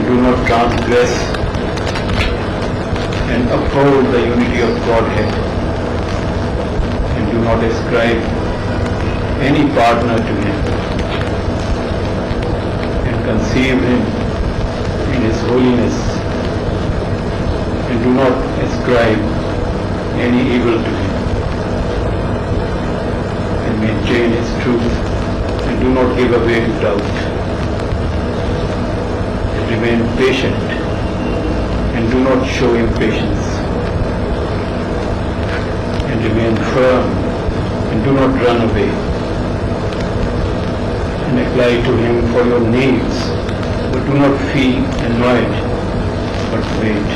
do not transgress and uphold the unity of Godhead, and do not ascribe any partner to Him, and conceive Him in His holiness, and do not ascribe any evil to Him, and maintain His truth, and do not give way to doubt, and remain patient, and do not show impatience, and remain firm, and do not run away, and apply to Him for your needs, but do not feel annoyed, but wait,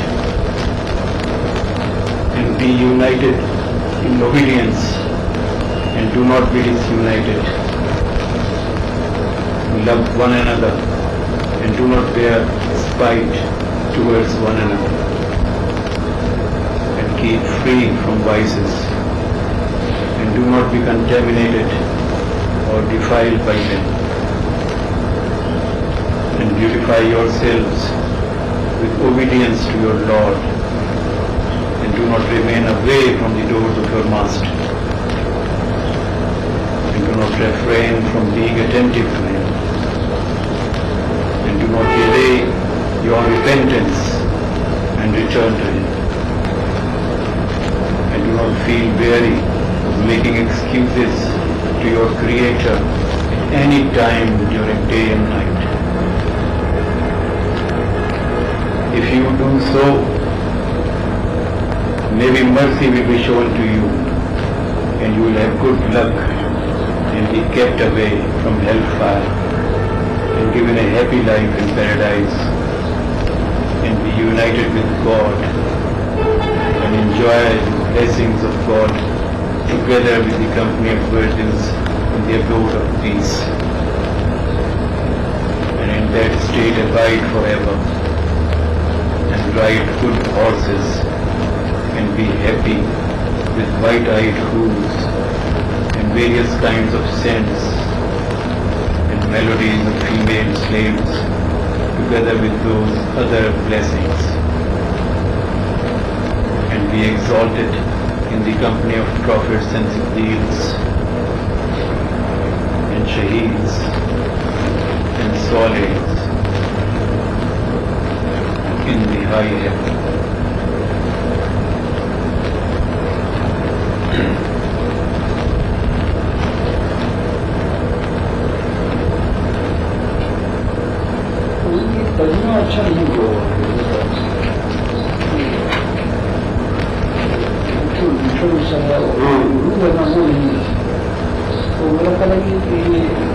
and be united in obedience, and do not be disunited. Love one another, and do not bear spite towards one another, and keep free from vices, and do not be contaminated or defiled by them, and beautify yourselves with obedience to your Lord, and do not remain away from the doors of your Master, and do not refrain from being attentive to Him, and do not delay your repentance and return to Him, and do not feel weary of making excuses to your Creator at any time during day and night. If you do so, maybe mercy will be shown to you, and you will have good luck and be kept away from hellfire and given a happy life in paradise, and be united with God and enjoy the blessings of God together with the company of virgins in the abode of peace, and in that state abide forever, and ride good horses, and be happy with white-eyed fools, and various kinds of scents, and melodies of female slaves, together with those other blessings, and be exalted in the company of prophets and siddiqs, and shaheeds, and salihin in the high heaven. ترجمہ اچھا نہیں ہوا اردو کرنا وہ نہیں ہے، تو میرا خیال ہے کہ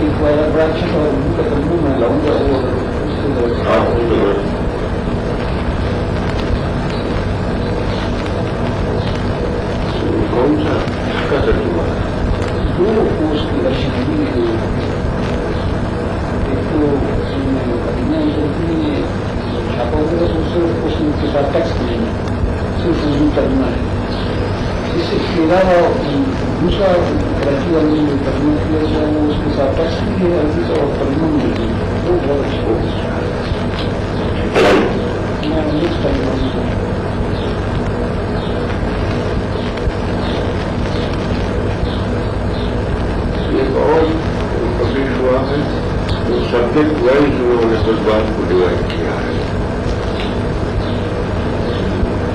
ایک بڑا اچھا تھا اردو کا ترجمہ میں لاؤں گا اور اس کے کون سا کا ترجمہ دو پوسٹ کی ارشد ایک تو چھاپا ہوگا تو اس کے ساتھ ٹیکسٹ نہیں ہے، صرف اردو ترجمہ ہے. اس کے علاوہ دوسرا کراچی والے نے ترجمہ کیا جو ہے وہ اس کے ساتھ ٹیکسٹ بھی ہے عربی کا اور ترجمہ بھی ہے، وہ بہت اچھا ہوگا. میں انگلش ترجمہ ایک اور پبلش ہوا ہے تو سبجیکٹ وائز انہوں نے بات کو ڈیوائڈ کیا ہے.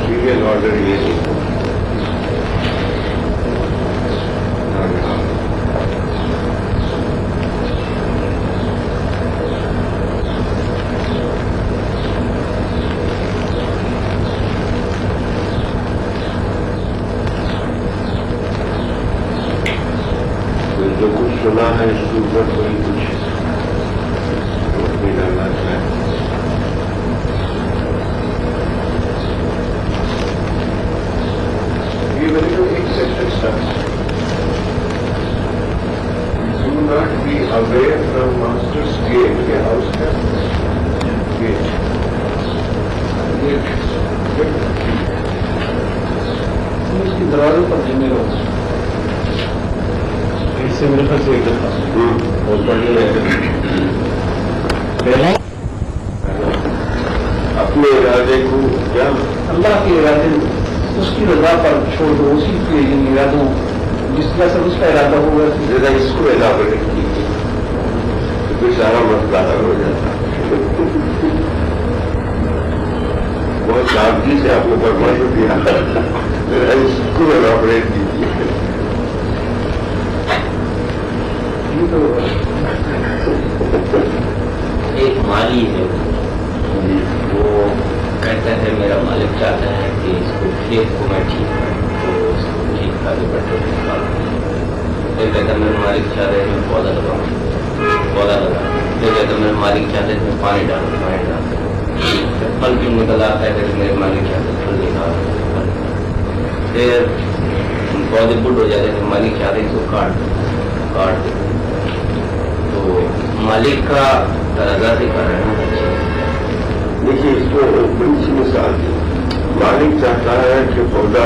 سیریل آرڈر یہ نہیں جو کچھ سنا ہے اس کے اوپر کوئی کچھ روشنی ڈالنا چاہے. یہ میرے کو ایک سیکشن تھا. Do not be away from master's gate. کے ہاؤس کا گیٹ اس کی دروازے پر جمے رہو. اس سے میرے پاس ایک دفعہ देखूं क्या अल्लाह के इरादे उसकी रजा पर छोड़ दो, उसी के इन इरादों जिस तरह से उसका इरादा होगा। जरा इसको एलाबोरेट कीजिए तो फिर सारा मसला हल हो जाता। बहुत सावधानी से आपको फरमाइश दिया, जरा इसको एलाबोरेट कीजिए। ये तो एक माली है, वो कहता है मेरा मालिक चाहता है कि इसको खेत को मैं ठीक करूँ, तो इसको ठीक आगे बढ़ते फिर कहता मेरे मालिक चाहते हैं मैं पौधा लगाऊँ, पौधा लगा। फिर कहता मेरे मालिक चाहते हैं मैं पानी डालूँ, पानी डालूँ। फिर फल भी निकल आता है, कहते मेरे मालिक चाहते हैं फल निकाल। फिर पौधे बुढ़ हो जाते हैं, मालिक चाहते हैं इसको काट दो। तो मालिक का रजा से कर रहे हैं। देखिए, इसको बड़ी सी मिसाल दी। मालिक चाहता है कि पौधा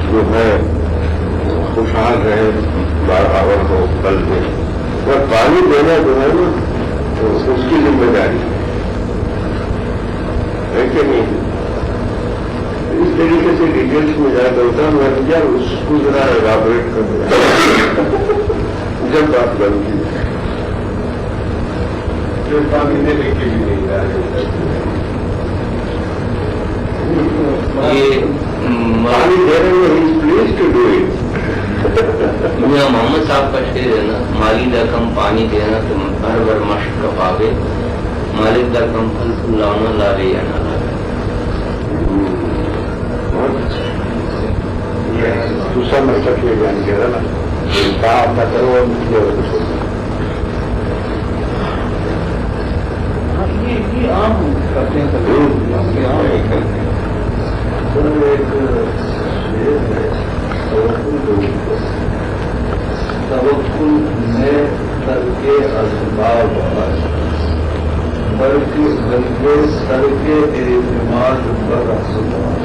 जो है खुशहाल रहे, बराबर हो, फल दे, और पानी देना जो है ना तो उसकी जिम्मेदारी है कि नहीं। इस तरीके से डिटेल्स में ज्यादा होता है। मैं यार उसको जरा एलाबोरेट कर दिया जब बात बनती है। जो पानी देने के लिए नहीं रहा ये पानी देने में प्लीज टू डू इट। मियाँ मोहम्मद साहब का शेर है ना, माली दरकम पानी देना तुम हर बर मश्क पावे, मालिक दरकम फल फुलाना लावे या ना लावे। दूसरा मतलब ये ज्ञान कह रहा ना, काम अपना करो और ये आम करते हैं सभी, आम करते हैं। तवक्कुल में करके असबाब बल्कि सर के एतमाद पर असबाब।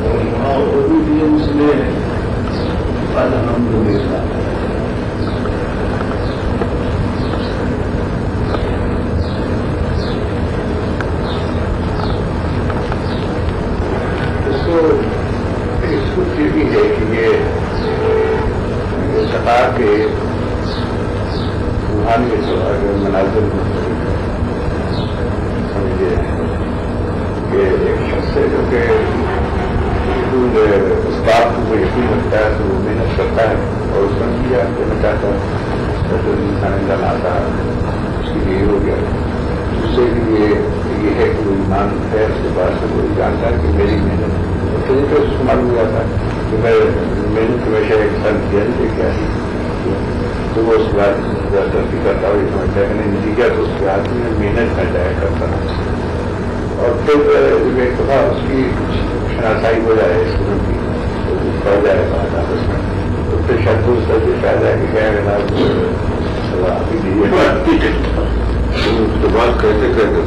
और वहाँ ओबीडियंस में अल्हम्दुलिल्लाह। इसको फिर भी है कि ये सरकार के रूहानी के जो मनाजिर समझिए कि एक शख्स है जो कि उस बात को यकीन रखता है तो वो मेहनत करता है और उसका किया देना चाहता है तो इंसान आता है उसके लिए हो गया। उससे भी ये है कि वो ईमान है, उसके बाद से वो जानता है कि मेरी मेहनत तो उसको मालूम हो जाता है कि मैं मेहनत हमेशा एक साल किया नहीं क्या है, तो वो उसके बाद गलती करता है, समझता है कि नहीं नतीजा तो उसके हाथ में मेहनत कर जाया करता है। और फिर एक दफा उसकी शनासाई हो जाए स्कूल की तो पढ़ जाएगा आपस में, तो फिर शायद उसका जो फायदा है कि क्या तो बात कहते कहते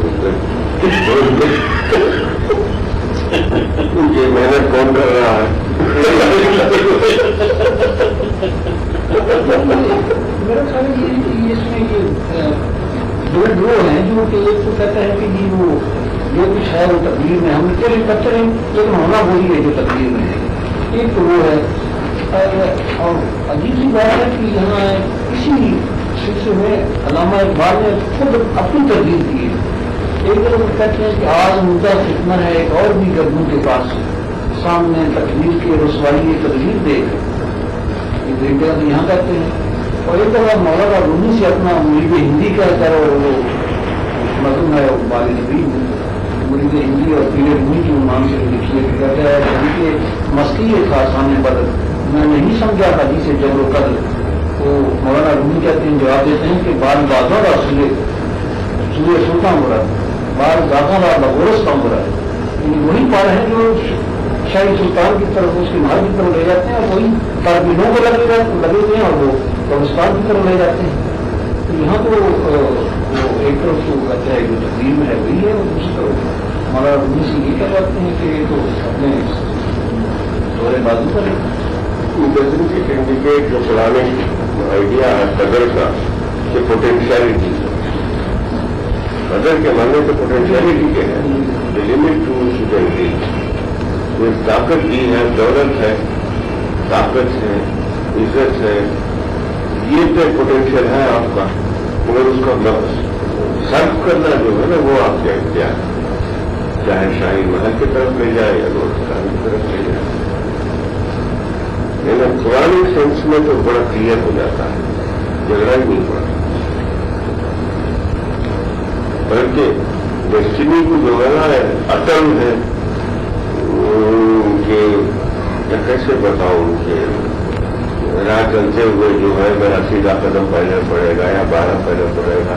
उनकी मेहनत कौन कर रहा है। मेरा ख्याल ये इसमें ये दो हैं जो कि एक तो कहता है कि जी वो जो कुछ है वो तकदीर में हम चले करते रहें, लेकिन होना वही है जो तकदीर में है। एक तो वो है, और अजीब सी बात है कि यहाँ इसी सिलसिले में अल्लामा इकबाल ने खुद अपनी तकदीर दी है। एक तरफ वो कहते हैं कि आज मुद्दा फितना है एक और भी गर्दों के पास सामने तकदीर की रसवाई तकदीर देख इंडिया तो यहाँ कहते हैं। और एक तरफ मौलाना रूमी से अपना मुरीद हिंदी कहता है, और वो मजलूम है बाल नबी मुरीद हिंदी और पीले रूमी की नाम से लिखिए कहता है उनके मस्ती था सामने पर मैं नहीं समझा था जिसे जबरो कदर। तो मौलाना रूमी कहते हैं, जवाब देते हैं कि बाल बाजों का सूर्य सुल्तान हो रहा है, बाल गाता रहा बगोरस काम हो रहा है। वही पार है जो शाही सुल्तान की तरफ उसके महल की तरफ ले जाते हैं, और वही कारबीनों को लगे हैं और वो कब्रिस्तान की तरफ ले जाते हैं। तो यहाँ तो वो एक तरफ तो कहते हैं जो तकदीर में है वही है, और दूसरी तरफ हमारा रूमी से ये कह जाते हैं कि तो अपने दौरे बाजू पर इंडिकेट जो पुराने आइडिया है कदर का कि पोटेंशियलिटी अदर के मानने से पोटेंशियलिटी के है, द लिमिट टू सुटेंटी, वो ताकत दी है, दौलत है, ताकत है, इज्जत है, ये तो पोटेंशियल है आपका, मगर उसका सर्व करना जो है ना वो आपका इख्तियार है, चाहे शाही महल की तरफ ले जाए या रोजगार की तरफ ले जाए। लेकिन पुराने सेंस में तो बड़ा क्लियर हो जाता है, झगड़ा ही नहीं पड़ता, बल्कि डेस्टिनी को जो है ना अटल है कि या कैसे बताऊं कि राह चलते हुए जो है मेरा सीधा कदम पहले पड़ेगा या 12 पहले पड़ेगा,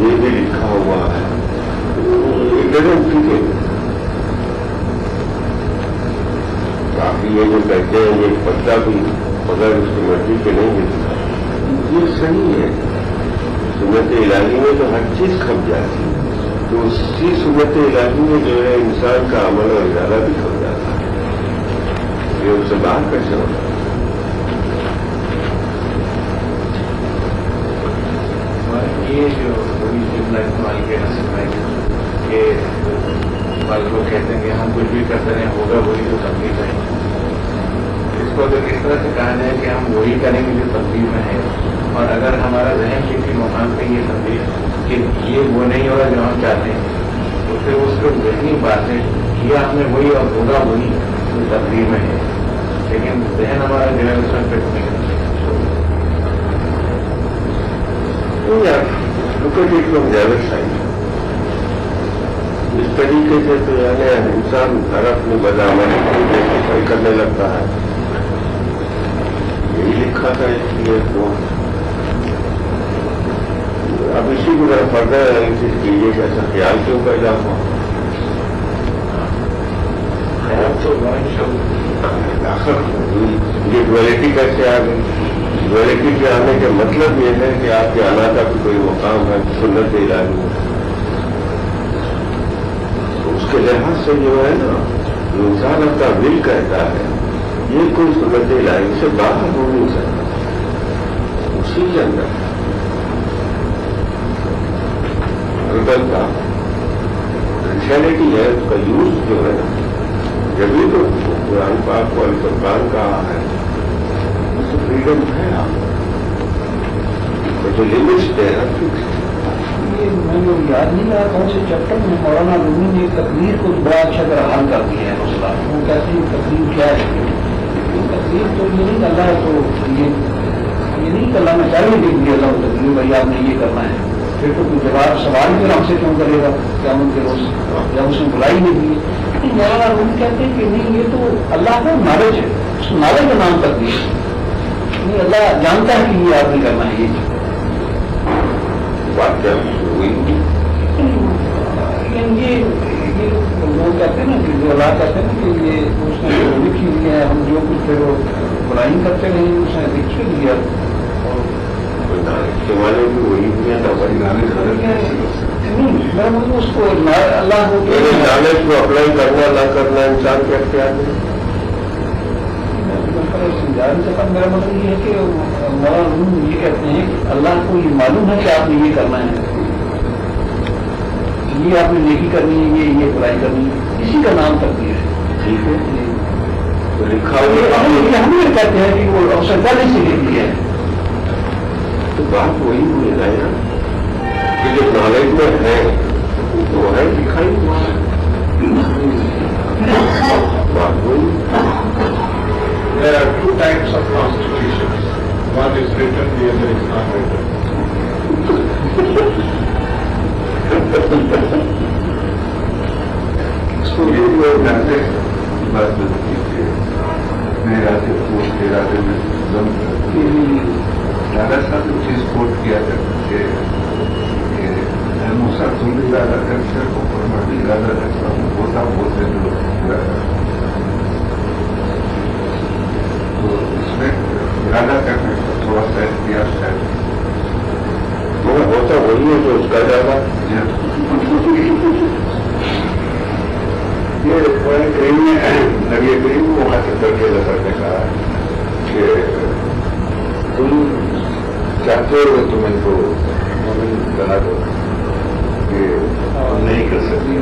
ये भी लिखा हुआ है, ठीक है। बाकी ये जो कहते हैं ये पत्ता भी अगर उसकी मर्जी के नहीं मिलता, ये सही है। सुन्नत इलाही में तो हर चीज खप जाती है, तो उसी सुन्नत इलाही में जो है इंसान का अमल और इरादा भी खप जाता है, ये उससे बाहर कैसे होता है। ये जो बड़ी लाइफ हमारी के नसीब है कि लोग कहते हैं कि हम कुछ भी करते रहे होगा वही तो तकलीफ है। इसको अगर इस तरह से कहा जाए कि हम वही करेंगे जो तकलीफ में है, और अगर हमारा जहन किसी मुकाम पे ये तकलीफ कि ये वो नहीं होगा जो हम चाहते हैं, तो फिर उसको जहनी बात है किया हमने वही और होगा वही जो तकलीफ में है, लेकिन जहन हमारा जो है उसमें फिट नहीं करता। look at it from the other side. इस तरीके से तो यानी इंसान हर अपनी बदामत सफाई करने लगता है, यही लिखा था इसलिए तो अब इसी को जरा फर्दर एनालिसिस कीजिए कि ऐसा ख्याल क्यों पैदा हुआ। ये ड्युअलिटी कैसे आ गई? ड्युअलिटी के आने के मतलब ये है कि आपके आला का भी कोई मकाम है सुन्नत इलाही में, तो उसके लिहाज से जो है ना इंसान अपना दिल कहता है ये कोई सुन्नत इलाही से बाहर हो नहीं सकता, उसी के अंदर अलबत्ता पोटेंशियलिटी है, उसका यूज जो है ना, जब भी तो कुरान पाक को अल-फुरकान कहा है, उससे फ्रीडम है आप जो लिमिट्स दे ये मैंने याद नहीं रहा कौन से चैप्टर में मौलाना रूमी ने तकदीर को बड़ा अच्छा तरह हल कर दिया है मसला। वो कहते हैं तकदीर क्या है? तकदीर तो ये नहीं करना है, तो ये नहीं करना मैं चाहिए देख दिया था तकदीर भाई आपने ये करना है, फिर तो कोई जवाब सवाल फिर हमसे क्यों करेगा क्या उनके रोज जब उसने बुलाई नहीं दी। लेकिन मौलाना रूमी कहते हैं कि नहीं ये तो अल्लाह का नॉलेज है, उस नॉलेज का नाम तकदीर नहीं, अल्लाह जानता है कि ये आपने करना है ये बात हुई। ये लोग कहते हैं ना कि जो अल्लाह कहते हैं कि ये उसने जो लिखी हुई है, हम जो कुछ फिर बुराई करते रहे उसने लिख दिया, और माने भी वही दुनिया था, वही मैं मतलब उसको अल्लाह को नॉलेज को अप्लाई करना ना करना इंसान के अख्तियार में समझा नहीं सकता। मेरा मतलब ये है कि मौलाना ये कहते हैं कि अल्लाह को ये मालूम है कि आपने ये करना है, ये आपने नेकी करनी है, ये बुराई करनी है, इसी का नाम तकदीर है। ठीक है, तो लिखा हुआ हम ये कहते हैं कि वो अवसर पहले से लिख दिया है, तो बात वही हुई ना यार कि जो नॉलेज में है वो है दिखाई हुआ है, बात वही। There are two types of constitutions. One is written, the other is not written. इसको ये जो जानते बात कीजिए मेरे रास्ते पोस्ट के रास्ते में दादा साहब ने चीज कोट किया करते मुसाफिर इरादा करते को परमाणु इरादा करता हूँ होता बोलते लोग, तो इसमें इरादा करने का थोड़ा सा इतिहास है, मगर होता वही है जो उसका ज्यादा ये करीम में नबी करीम को हासिल करके नजर ने कहा कि तुम चाहते हो तुम इनको बना दो कि نہیں کر سکتی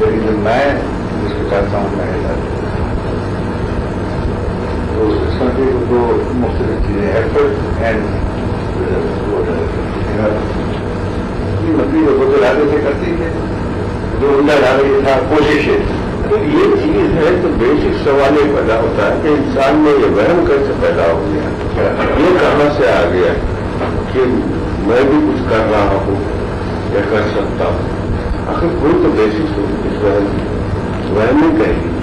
لیکن جب میں جس کو چاہتا ہوں میں تو اس میں بھی دو مختلف چیزیں ایفرٹ اینڈ مطلب وہ تو ارادے سے کرتی ہے جو ان کا ارادہ یہ تھا کوشش ہے. یہ چیز ہے تو بیسک سوال یہ پیدا ہوتا ہے کہ انسان میں یہ وہم کیسے پیدا ہو گیا, یہ کہاں سے آ گیا کہ میں بھی کچھ کر رہا ہوں یا کر سکتا ہوں. آخر کوئی تو بیسک اس وہم نہیں کہہ لیجیے.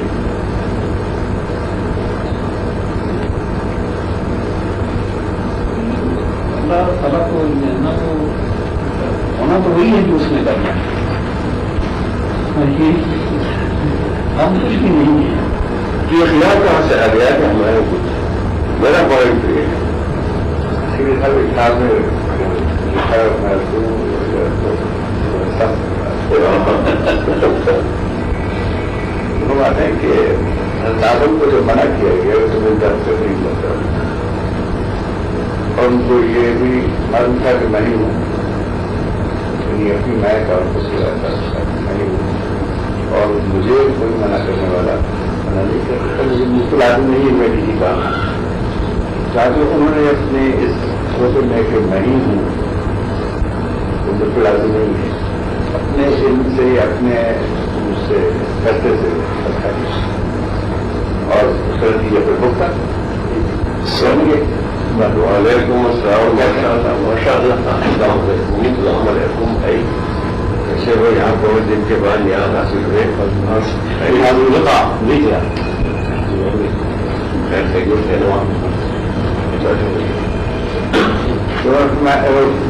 اللہ تعالیٰ کو ہونا تو وہی ہے جو اس نے کرنا ہے, ہم کچھ بھی نہیں ہیں. کہ خیال کہاں سے آ گیا کہ ہمارے کچھ میرا پوائنٹ یہ ہے بات ہے کہ تعلق کو جو منع کیا گیا اس میں درد سے نہیں لگتا اور ان کو یہ بھی معلوم تھا کہ میں ہی ہوں, یعنی اپنی میں کا اور کچھ میں ہی ہوں اور مجھے کوئی منع کرنے والا منع نہیں کر سکتا. مجھے مشکل آدمی نہیں ہے میں کسی کا چاہتے انہوں نے اپنے اس سوچے میں کہ میں ہی ہوں وہ مشکل آدمی نہیں ہے, اپنے علم سے اپنے اس سے فیصلے سے اور اس طرح کی یہ بھگتا سمجھے. وعلیکم السلام ماشاء اللہ السلام علیکم بھائی کیسے وہ یہاں بہت دن کے بعد یہاں حاصل ہوئے نہیں کیا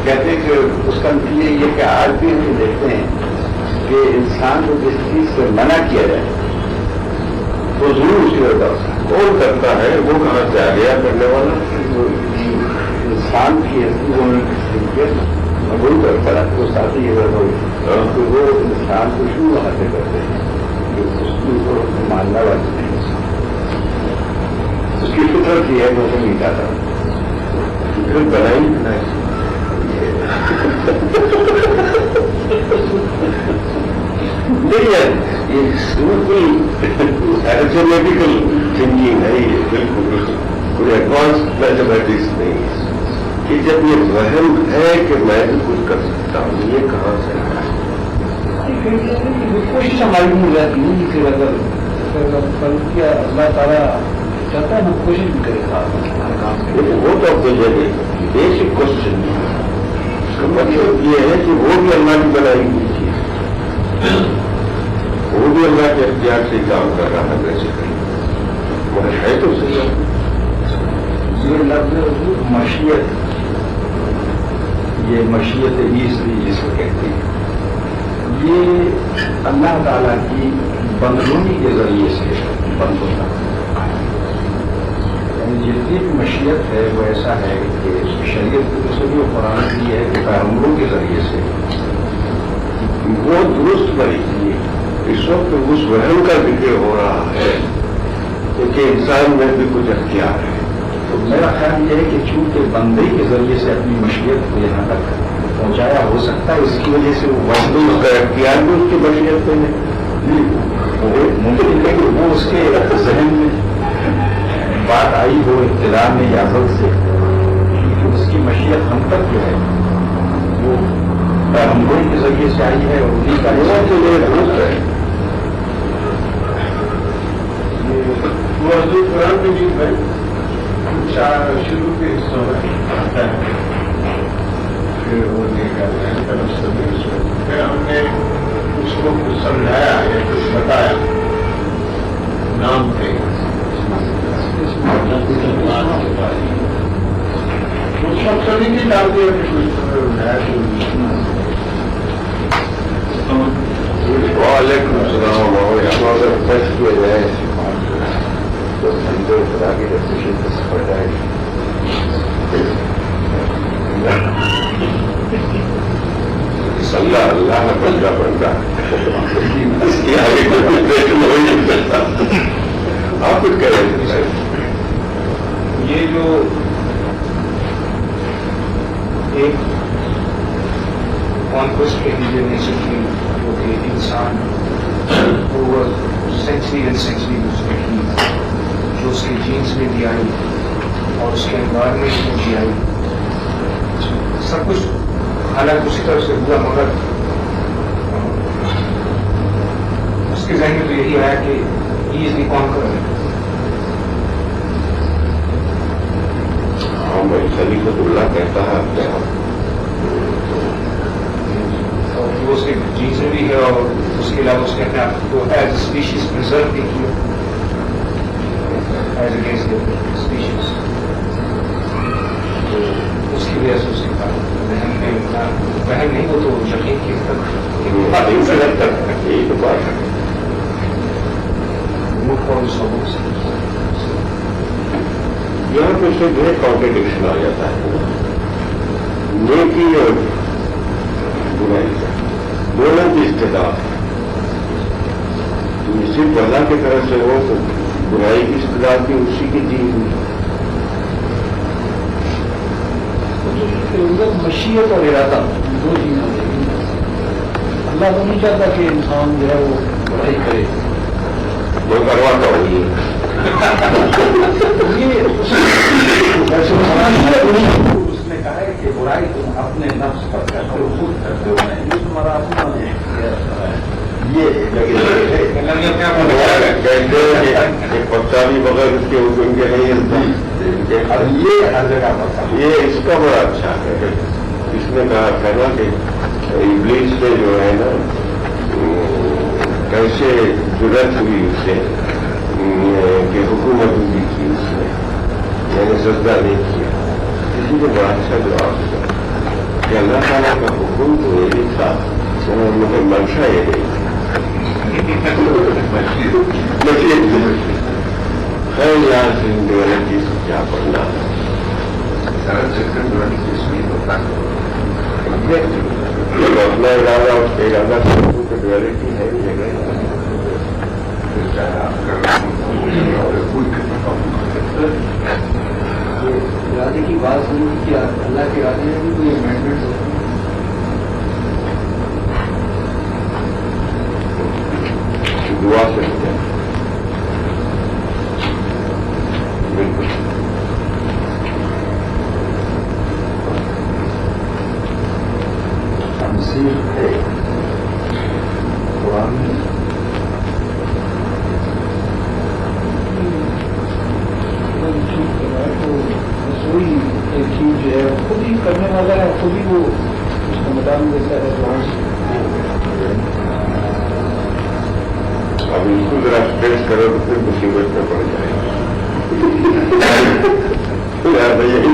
کہتے ہیں کہ اس کا نتیجہ یہ کہ آج بھی ہم دیکھتے ہیں کہ انسان کو جس چیز سے منع کیا جائے تو ضرور اسی ہوتا ہے. کون کرتا ہے وہ کہاں سے آ گیا کرنے والا انسان کی وہی کرتا ہے وہ ساتھ ہی تو وہ انسان کو شروع وہاں سے کرتے ہیں کہ اس کو ماننا والی نہیں, اس کی فطرت یہ ہے وہ تو نہیں چاہتا پھر بنائی یہ بالکل ایتھمیٹیکل تھنکنگ ہے, یہ بالکل کوئی ایڈوانس میتھمیٹکس نہیں ہے کہ جب یہ وہم ہے کہ میں بھی کچھ کر سکتا ہوں یہ کہاں سے آ رہا ہے. کوشش ہماری نہیں ہو جاتی نہیں کہ اگر کیا اللہ تعالیٰ چاہتا ہے ہم کوشش بھی کریں ہر کام سے. لیکن وہ تو اپنی جگہ بیسک کوشچن اس کا مطلب یہ ہے کہ وہ بھی اللہ کی بنائی ہوئی چیز, وہ بھی اللہ کے اختیار سے کام کر رہا ہے ویسے مگر ہے تو صحیح. یہ لفظ مشیت, یہ مشیت عیسوی جس کو کہتے ہیں, یہ اللہ تعالیٰ کی بندگی کے ذریعے سے بند ہوتا ہے. یعنی جتنی بھی مشیت ہے وہ ایسا ہے کہ شریعت کے سے بھی قرآن کی ہے کہ پیغمبروں کے ذریعے سے وہ درست بنی تھی. اس وقت اس وہم کا ذکر ہو رہا ہے کہ انسان میں بھی کچھ اختیار ہے. تو میرا خیال یہ ہے کہ چونکہ بندے کے ذریعے سے اپنی مشیت کو یہاں تک پہنچایا ہو سکتا ہے, اس کی وجہ سے وہ اس کا اختیار بھی اس کی مشیت میں ممکن ہے کہ وہ اس کے ذہن میں بات آئی ہو ابتدا میں یا ضد سے, اس کی مشیت ہم تک جو ہے وہ پیغمبروں کے ذریعے سے آئی ہے اور انہیں کا لوگوں کے لیے درست ہے. موضوع قرآن میں بھی ہے شروع کے حصوں میں آتا ہے پھر وہ نکالتے ہیں پھر ہم نے اس کو کچھ سمجھایا یا کچھ بتایا نام پہ اس وقت سبھی نہیں ڈالتے ہیں کہ وعلیکم السلام. اگر ٹیسٹ کیا جائے تو سنجو خدا کی ڈیسیشن سے سفر جائے اللہ اللہ کا بندہ بنتا اس کی آگے کوئی نہیں کرتا. آپ کچھ کہہ رہے ہیں یہ جو ایک کانکوسٹ کے لیے नेचर की वो थे इंसान ओवर सेंचुरी एंड सेंचुरी उसमें की, जो उसके जीन्स में भी आई और उसके एनवायरमेंट में भी आई, सब कुछ हालांकि उसी तरह से हुआ, मगर उसके जहन में तो यही आया कि ही इज द कॉन्करर। हाँ भाई सलीकतुल्लाह कहता है अपने आप, और वो उसके जीन्स में भी है और उसके अलावा उसने अपने आप को एज स्पीशीज प्रिजर्व भी किया एज अगेंस्ट स्पीशीज। तो उसकी वजह से उसके पास बहन नहीं हो तो यकीन की यही तो बात है। यहाँ पे से जो है कॉन्ट्रडिक्शन आ जाता है, नेकी और बुराई का दोनों की इस्तेदाद है। तुम सिर्फ अल्लाह की तरफ से हो तो बुराई की इस्तेदाद भी उसी की दी हुई। मशीयत और इरादा दो चीजें होती हैं। अल्लाह तो नहीं चाहता कि इंसान जो है वो बुराई करे, वो करवाता होगी ये उसने कहा है कि बुराई तुम अपने नफ्स पर करते हो, खुद करते हो, ये तुम्हारा अपना ये एक पत्ता भी बगैर उसके उनके नहीं हिलता। ये हर जगह पर ये इसका बड़ा अच्छा है, इसने कहा था ना कि इब्लीस ने जो है ना कैसे जुर्रत हुई उसे कि हुकूमत भी की उसने, मैंने सजदा नहीं किया। किसी ने बड़ा अच्छा जवाब दिया कि अल्लाह ताला का हुक्म तो यही था, मतलब मंशा ये नहीं थी। खैर यार जिंदगी वाले चीज क्या पढ़ना सरल चिकन वाली किस्में होता है। जब अपना इरादा उसका इरादा तो डुअलिटी है ही है। इरादे की बात सुनी कि अल्लाह के इरादे में भी कोई अमेंडमेंट होता है। दुआ से हो जाए बिल्कुल। तमसील है कुरान में, रसोई एक चीज जो है खुद ही करने वाला है, खुद ही वो उसको मैदान देता है एडवांस। अब इसको जरा स्ट्रेस करो तो फिर मुसीबत में पड़ जाएगा। यार भाई यही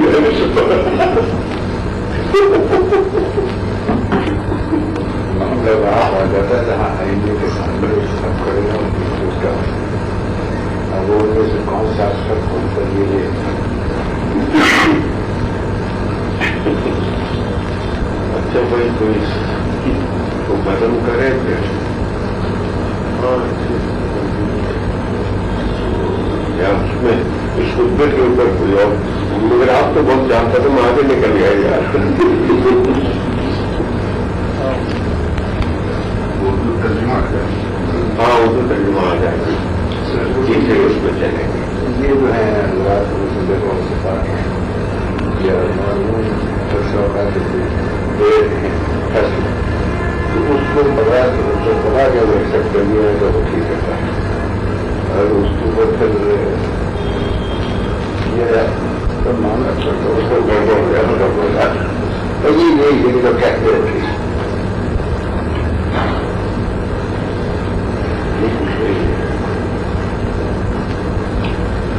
मतलब आप आ जाता है जहाँ आईने के सामने सब करेगा उसका, अब वो उनमें से कौन सा अक्षर कौन सा ये अच्छा भाई तो इसको खत्म करे फिर या उसमें इस खुतबे के ऊपर कोई और, मगर आप तो बहुत जानता तो आगे निकल गया यार। उर्दू तर्जुमा आ जाए। हाँ वो तो तर्जुमा आ जाएगा, ठीक है उसमें चलेंगे। ये जो है रात को देखो सिफा या तो उसको पता कि वो एक्सेप्ट कर लिया है तो वो ठीक रहता है, और उसके ऊपर फिर ये तो मान रखा तो उसको गड़बड़ हो गया तो ये नहीं तो कहते हैं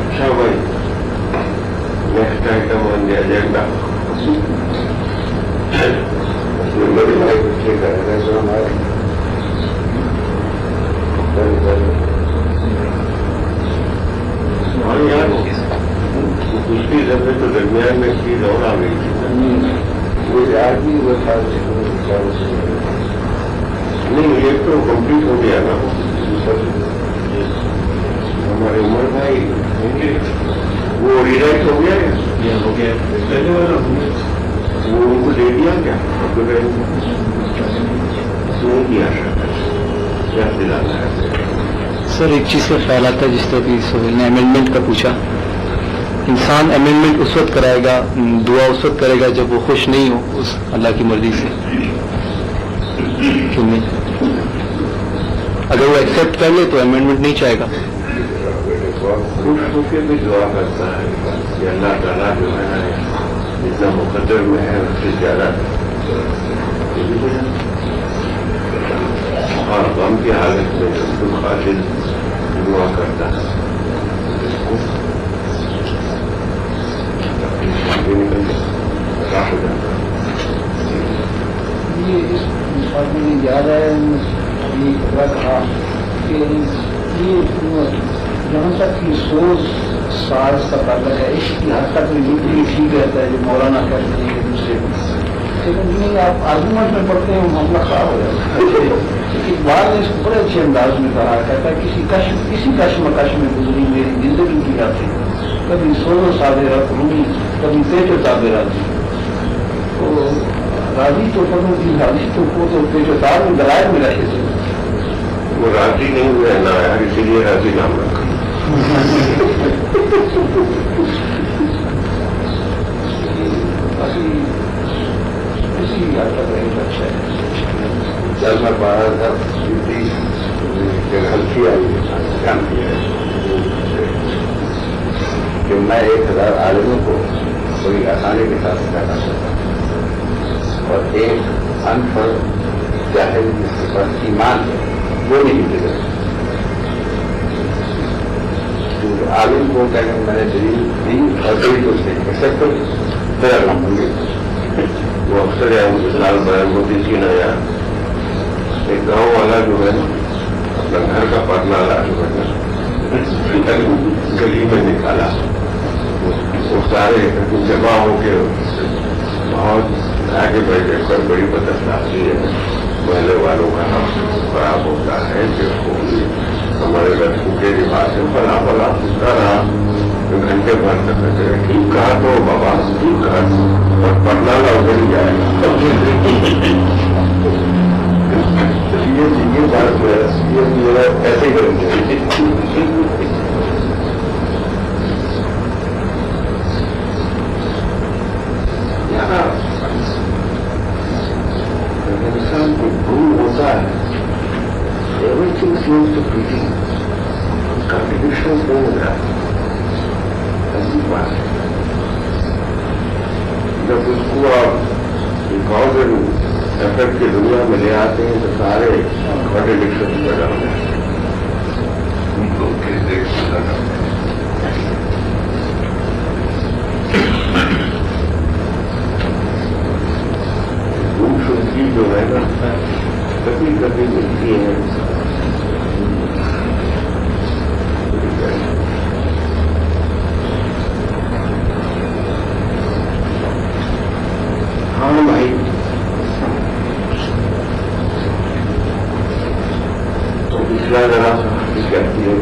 अच्छा भाई next item on the agenda बड़ी भाई कुछ ठीक है वैसे हमारे और यार दूसरी दफे तो दरमियान में चीज और आ गई थी वो यार भी वो था नहीं ये तो कंप्लीट हो गया ना हमारे उमर भाई वो रिराइट हो गया है हो गया पहले वाला वो उनको दे दिया क्या मासूम की आशा है, क्या दिलाना है? सर एक चीज़ का ख्याल आता है, जिस तरह की सोहेल ने अमेंडमेंट का पूछा, इंसान अमेंडमेंट उस वक्त कराएगा, दुआ उस वक्त करेगा जब वो खुश नहीं हो उस अल्लाह की मर्जी से, क्यों नहीं? अगर वो एक्सेप्ट कर ले तो अमेंडमेंट नहीं चाहेगा। खुश होकर भी दुआ करता है कि अल्लाह ताला जो है ना जितना मुकद्दर में है उससे ज्यादा, और गम की हालत में जब दुख हासिल दुआ करता है निकल जाता है। ये इस बात में याद है, ये खबरा कहा कि ये जहाँ तक की सोच साज का ताल्लुक है, इसकी हद तक ये भी ठीक रहता है जो मौलाना कहते हैं दूसरे को, लेकिन नहीं आप आर्गूमेंट में पढ़ते हैं मामला खराब हो जाता है। इकबाल ने इसको बड़े अच्छे अंदाज में कहा, कहता है किसी कश्मकश में गुजरी मेरी जिंदगी की रातें, कभी सोलो सादे रात रूमी, कभी पेटो ताबे राती, तो राजी तो पढ़ो की राजी तो को तो पेटो ताब में दलाय में रखे थे, वो राजी नहीं हुआ ना यार, इसीलिए राजी नाम रखा। इसी हद तक नहीं बच्चा है। जब मैं पढ़ा था हल्की आई ध्यान दिया कि मैं 1000 आदमियों को बड़ी आसानी के साथ कहना चाहता और एक अनपढ़ जाहिल जिसके पास ईमान है वो नहीं मिलेगा। आलिम को कहने मैंने दलील दी और दलील को एक्सेप्ट मेरा नाम होंगे। वो अक्सर है मिसाल बयान होती थी ना यार, एक गाँव वाला जो है अपना घर का पटना ला जो है ना गली में निकाला, वो सारे जमा होके बहुत आगे बढ़ गए, पर बड़ी बदस्तासी है, महल्ले वालों का नाम खराब होता है, जो हमारे लड़कों के रिवाज से फला फला पूछता रहा, घंटे भर तक ठीक कहा तो बाबा ठीक कहा, और पटना ला उधर ही जाएगा। ये बात ये मेरा ऐसे ही करेंगे। यहाँ इंसान को भूल होता है, everything seems to be contribution हो रहा है, ऐसी बात है। जब उसको आप कॉज एंड इफेक्ट की दुनिया में ले आते हैं तो सारे कॉन्ट्रडिक्शन पैदा हो जाते हैं। खूबसूरती जो है ना कभी कभी मिलती है, हाँ भाई पिछला जरा कहती है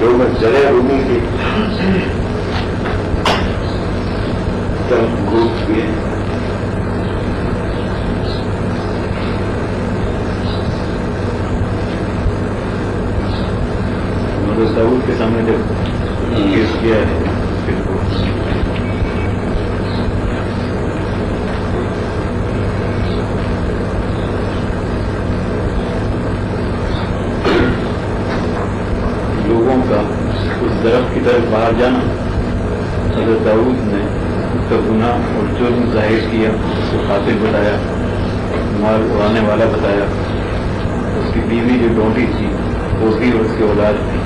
जो मैं चले रूमी की ग्रुप के दाऊद के सामने जब केस किया है लोगों का उस दरख्त की तरफ बाहर जाना, हज़रत दाऊद ने उसका गुनाह और जुर्म जाहिर किया, उसको कातिल बताया, माल उड़ाने वाला बताया, उसकी बीवी जो डोंटी थी वो भी और उसकी औलाद थी,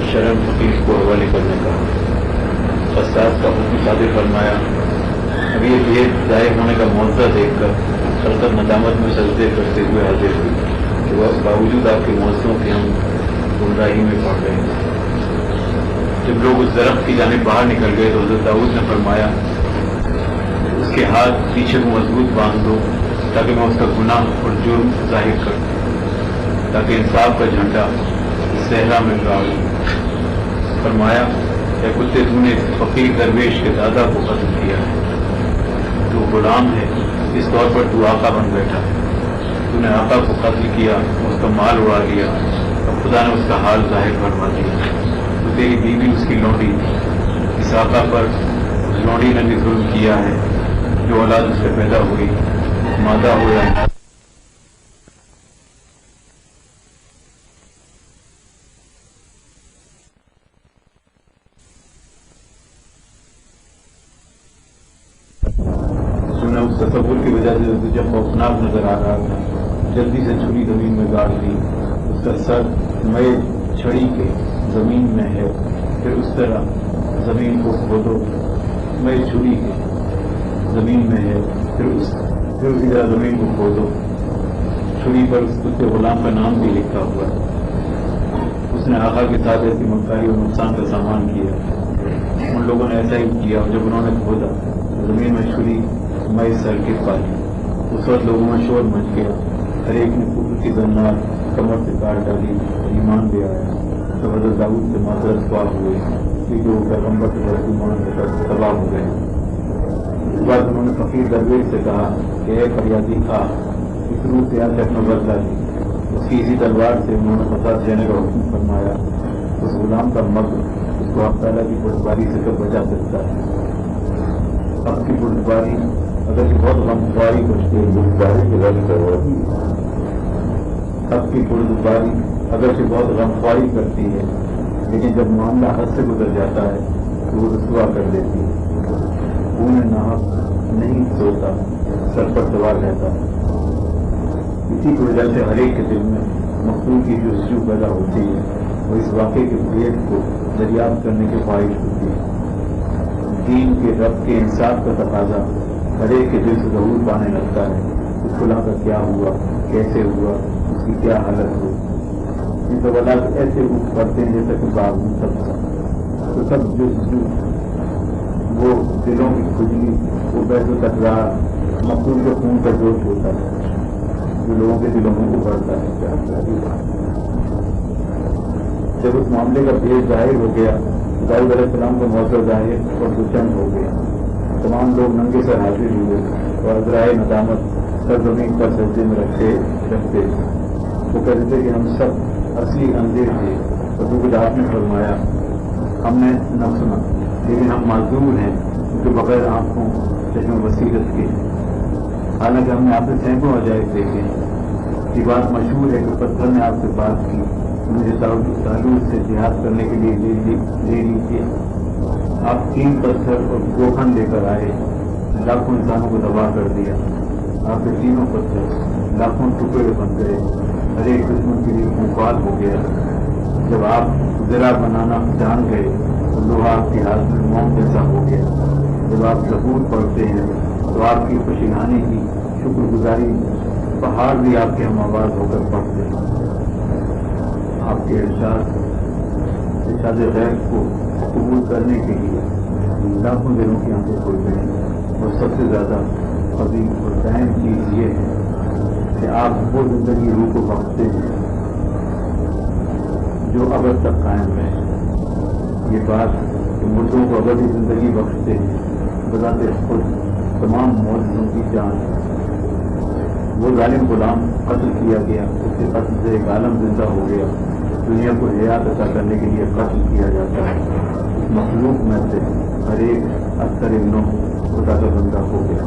शर्म फकीर को हवाले करने का फसाद का हुक्म सादिर फरमाया। अभी ये भेद जाहिर होने का मौका देखकर खलकत नदामत में सजदे करते हुए हाजिर हुई कि वह बावजूद आपके मौसमों के हम गुमराही में पड़ गए। जब लोग उस दरख्त की जानिब बाहर निकल गए तो हज़रत दाऊद ने फरमाया उसके हाथ पीछे को मजबूत बांध दो ताकि मैं उसका गुनाह और जुर्म जाहिर कर दूं, ताकि इंसाफ का झंडा सहरा में गाड़। फरमाया या कुत्ते तूने फकीर दरवेश के दादा को कत्ल किया है, तू गुलाम है, इस तौर पर तू आका बन बैठा है, तूने आका को कत्ल किया, उसका माल उड़ा लिया, अब खुदा ने उसका हाल जाहिर फरमा दिया। तो तेरी बीवी उसकी लौंडी, इस आका पर उस लौंडी ने भी जुल्म किया है, जो औलाद उससे पैदा हुई, मादा हो या उस तस्वुर की वजह से तुझे खौफनाक नजर आ रहा था, जल्दी से छुरी जमीन में गाड़ दी। उसका सर मई छड़ी के जमीन में है, फिर उस तरह जमीन को खोदो, मई छुरी के जमीन में है, फिर उसी तरह जमीन को खोदो। छुरी पर उसके गुलाम का नाम भी लिखा हुआ है। उसने आका के साथ ऐसी मक्कारी और नुकसान का सामान किया। उन लोगों ने ऐसा ही किया, जब उन्होंने खोदा जमीन में छुरी मई सर गिर पाई। उस वक्त लोगों में शोर मच गया, हर एक ने कुफर की जन्नार कमर से काट डाली और ईमान ले आया। तो हज़रत दाऊद से माजरत ख्वाह हुए कि वो पैगम्बर के घर ईमान लेकर तबाह हो गए। इस बात उन्होंने फकीर दरवेश से कहा कि ए फरियादी खा, इस रूह से आज अपना बदला ली। उसकी इसी तलवार से उन्होंने फसाद देने का हुक्म फरमाया। उस गुलाम का मर्द उसको अल्लाह ताला की बुर्दबारी से कब बचा सकता है। अब की बुर्दबारी अगर बहुत गमख्वारी करती है, बुर्दबारी की गलत है। अब की बुर्दबारी अगर से बहुत गमख्वारी करती है, लेकिन जब मामला हद से गुजर जाता है तो वो रुसवा कर देती है। उन्हें नाहक नहीं सोता, सर पर सवार रहता है। इसी की वजह से हर एक के दिल में मखलूक की जो जस्तजू पैदा होती है, वो इस वाक़े के भेद को दरियाफ्त करने की ख्वाहिश होती है। दीन के रब के इंसाफ का तकाजा हर एक के दिल से ज़रूर पाने लगता है। उस खुला का क्या हुआ, कैसे हुआ, उसकी क्या हालत हुई। ये सब अलग ऐसे उठ पड़ते हैं जैसे कि बाग में सबका तो सब जो वो दिलों की खुजली, वो बैठो तकरार, मखलूक के खून का जोश होता है जो लोगों के दिलों में उभरता है। जब उस मामले का भेद जाहिर हो गया, दाऊद अलैहिस्सलाम का मौका जाहिर और दुचंद हो गया। तमाम लोग नंगे सर हाजिर हुए और अज़राए नदामत सर जमीन पर सजदे में रखते। वो कहते थे कि हम सब असली अंधेर थे, और जो कुछ आपने फरमाया हमने न सुना, लेकिन हम माजूर हैं क्योंकि बगैर आंखों चश्मे बसीरत के। हालांकि हमने आपसे सैकड़ों अजायब देखे हैं। ये बात मशहूर है कि पत्थर ने आपसे बात की, मुझे तालूत से जिहाद करने के लिए ले लीजिए। आप 3 पत्थर और गोखन लेकर आए, लाखों इंसानों को तबाह कर दिया। आपके तीनों पत्थर लाखों टुकड़े बन गए, हर एक दुश्मन के लिए मुकाल हो गया। जब आप जरा बनाना जान गए तो लोहा आपके हाथ में मौत जैसा हो गया। जब आप ज़बूर पढ़ते हैं तो आपकी खुशिहानी की शुक्रगुजारी पहाड़ भी आपके हम आवाज़ होकर पढ़ते हैं। आपके इरशाद गैर को कबूल करने के लिए लाखों दिलों की आंखें खुल गई। और सबसे ज़्यादा अजीम और अहम चीज़ ये है कि आप वो जिंदगी रूह को बख्शते हैं जो अबद तक कायम है। ये बात कि मुर्दों को अबदी जिंदगी बख्शते हैं बजाते खुद तमाम मौजूदों की जान है। वो जालिम गुलाम कत्ल किया गया, उसके कत्ल से एक आलम जिंदा हो गया। दुनिया को हयात अता करने के लिए कत्ल किया जाता है। इस मखलूक में से हर एक अक्सर इब्नों खुदा का बंदा हो गया।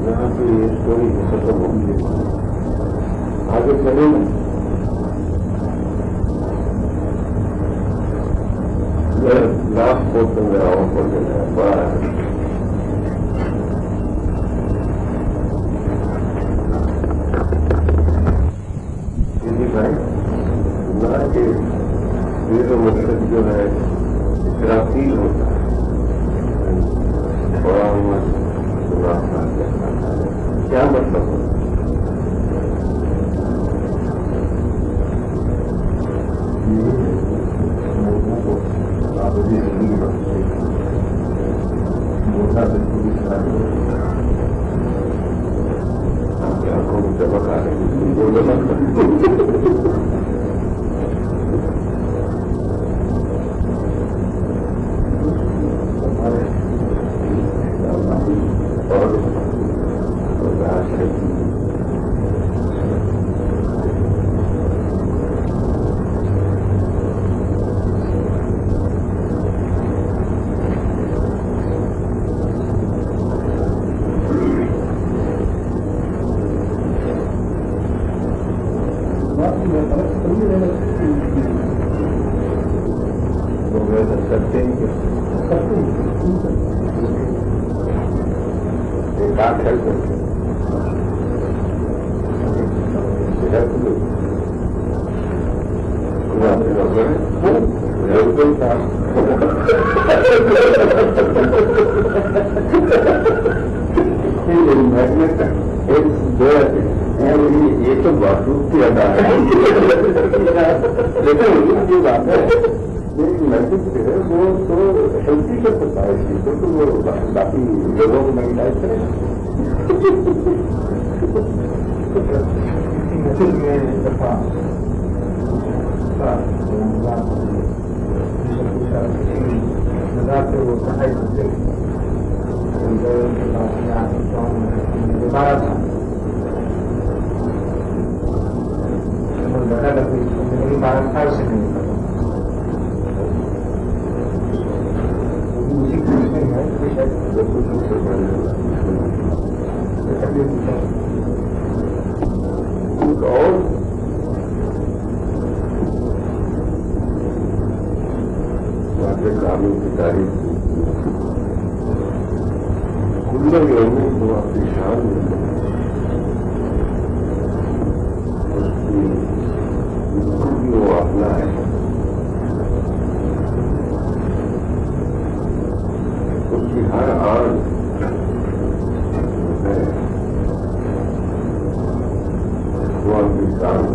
यहाँ पे ये स्टोरी खत्म होगी, आगे चले ना। लास्ट पोर्शन में आओ बड़ा के ये मतलब जो है इसराफील होता है, क्या मतलब है? लोगों को आबादी जिंदगी बख्शे, मोटा बिल्कुल आंखों में चमक आ रही اور یہ تو بہت کی ادا ہے لیکن یہ بات ہے میسج جو ہے وہ تو ہیلتھی کر سکتا ہے اس چیز کو تو وہ باقی لوگوں کو نہیں لائک کرے وہ پڑھائی کرتے میری بات خیر سے نہیں اور کاموں کی تاریخ کھلے لوگوں کو اپنی شان میں وہ اپنا ہے اس کی ہر آن وہ اپنی کام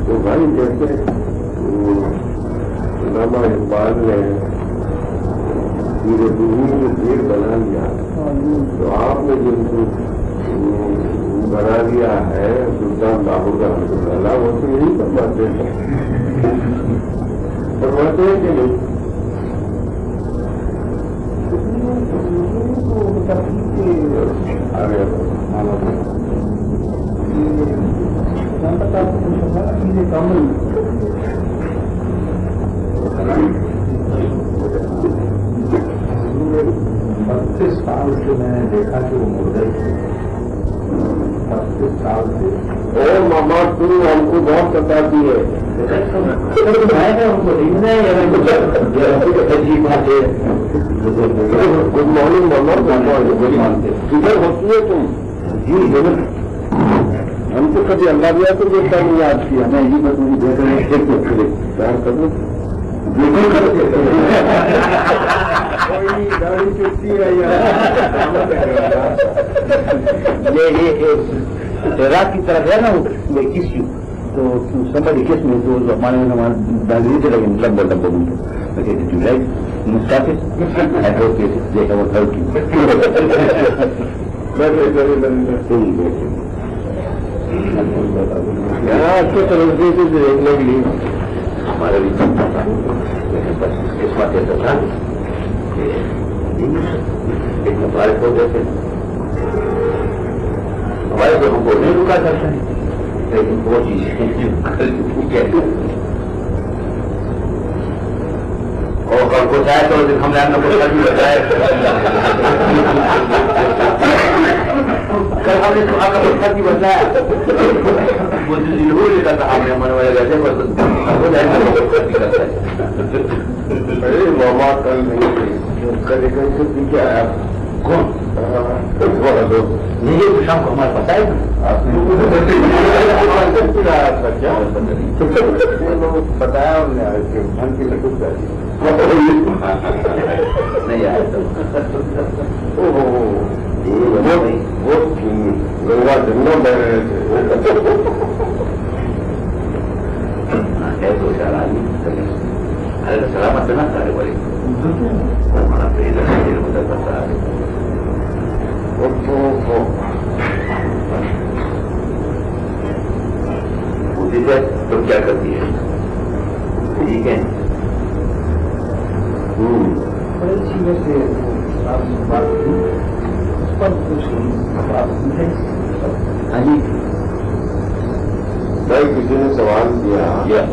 تو بھائی جیسے علامہ اقبال نے دھیرے دھیرے دیر بنا لیا تو آپ نے جن کو بنا لیا ہے سلطان لاہور کا رحمۃ اللہ وہ تو یہی فرماتے ہیں کہ نہیں بتیس سال سے میں نے دیکھا کہ وہ مردے تھے 32 سال سے اور ماما تو ہم کو بہت بتاتی ہے گڈ مارننگ ماما کدھر ہوتی ہے تم جی ہم کو کبھی اللہ دیا تو دیکھتا نہیں یاد کیا میں یہ بات مجھے دیکھ رہے پیار کروں کوئی گاڑی چلتی ہے عراق کی طرف ہے نا وہ کس تو somebody kissed me تو ہمارے دادی سے لگے لمبا لمبا مجھے did you like Mustafa? I hope they have helped you. یہاں اچھے طرح سے دیکھنے کے لیے ہمارے بھی سمجھا تھا بس اس بات ایسا تھا کہ ایک مبارک ہو جاتے ہمارے تو ہم کو نہیں رکا کرتا ہے لیکن وہ چیز اور کل کو چاہے تو ہم نے آپ کو بھی بتایا کل ہم نے آپ کا بھی بتایا وہ ضرور لکھا تھا ہم نے ہمارے والے گھر ارے ماما کل نہیں کل ایک کیا ہے کون یہ شام کو ہمارے پاس آئے بتایا ہم نے دھن کی لٹک نہیں آیا گنگا جمنا بہ رہے تھے تو چار آدمی سلامت ہے نا سارے بڑے ہمارا مدد کرتا ہے آپ نے بات کی اس پر کچھ بات کی ہے؟ ہاں جی بھائی کسی نے سوال کیا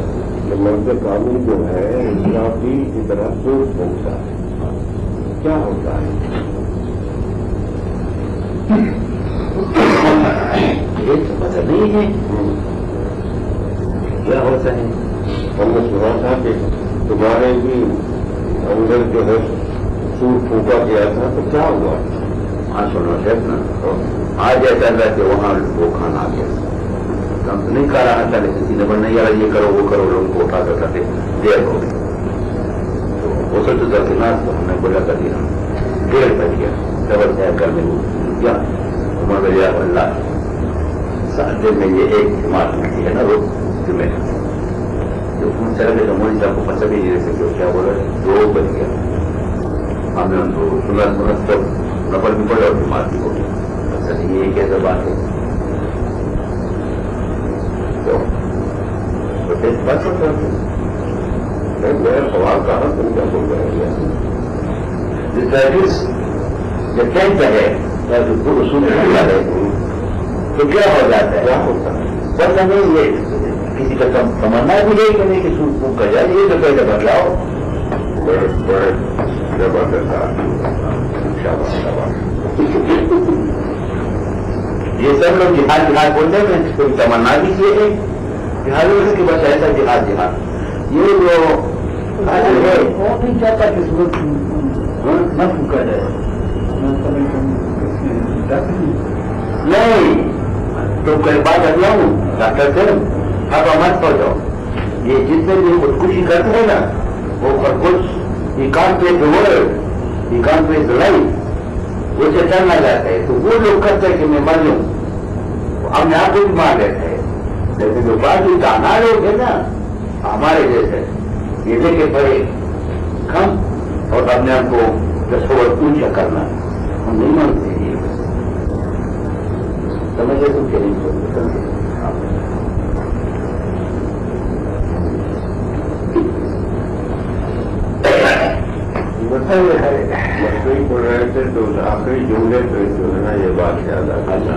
کہ مرد قانون جو ہے انصافی کی طرح سوچ پہنچتا ہے کیا ہوتا ہے؟ یہ تو پتہ نہیں ہے کیا ہوتا ہے. ہم نے سنا تھا کہ تمہارے بھی اندر جو ہے سور پھونکا گیا تھا تو کیا ہوا؟ ہاں سنو شیخ نا آج ایسا تھا کہ وہاں وہ کھانا آ گیا. ہم تو نہیں کھا رہا تھا لیکن کسی نے بڑھنا یار یہ کرو وہ کرو لوگوں کو اٹھا کر کرتے دیر ہو گئی. تو وہ سب سے ناس تو ہم نے بولا کر دیا 1:30 بج گیا ڈبل تیار کر دیں کیا عمر میں اللہ دن میں یہ ایک جماعت ملتی ہے نا روز جمعے جو ان سے لگے تو مودی صاحب کو پتہ بھی نہیں رہ سکے کیا بولا 2 بج گیا. ہم نے ان کو سنا سب نفل بھی پڑے اور جماعت بھی ہو گئی. اچھا یہ ایک ایسا بات ہے تو بات کرتا میرا سوال کہاں تم کیا بول رہے ہیں جب ٹینٹ ہے اصول ہے تو کیا ہو جاتا ہے کیا ہوتا ہے؟ بس ہمیں یہ کسی کا تمنا بھی نہیں کرنے کی سوٹ کو کر جائے یہ تو پہلے بدلاؤ بڑے زبردست یہ سب لوگ جہاد جہاد بولتے ہیں کوئی تمنا بھی کیے ہیں جہاد ہونے کے بس ایسا جہاد جہاد یہ جو وہ نہیں چاہتا کہ صورت نہ پھونکا جائے. نہیں تو کئی بات اگلا ہوں ڈاکٹر صاحب اب مت ہو جاؤ. یہ جتنے بھی خودکشی کرتے ہیں نا وہ خودکش یہ کام پہ یہ کام پہ لڑائی وہ سے ڈرنا جاتا ہے تو وہ لوگ کرتے ہیں کہ میں مر لوں اپنے آپ کو بھی مار لیتے ہیں. لیکن جو باقی دانا لوگ ہیں نا ہمارے جیسے یہ لے کے پڑے کم اور اپنے آپ کو تصور اونچا کرنا ہم نہیں مانتے یہ سمجھے تو کہ نہیں مشکل پڑ رہے تھے تو آخری جملے پہ جو ہے نا یہ بات یاد آ گئی.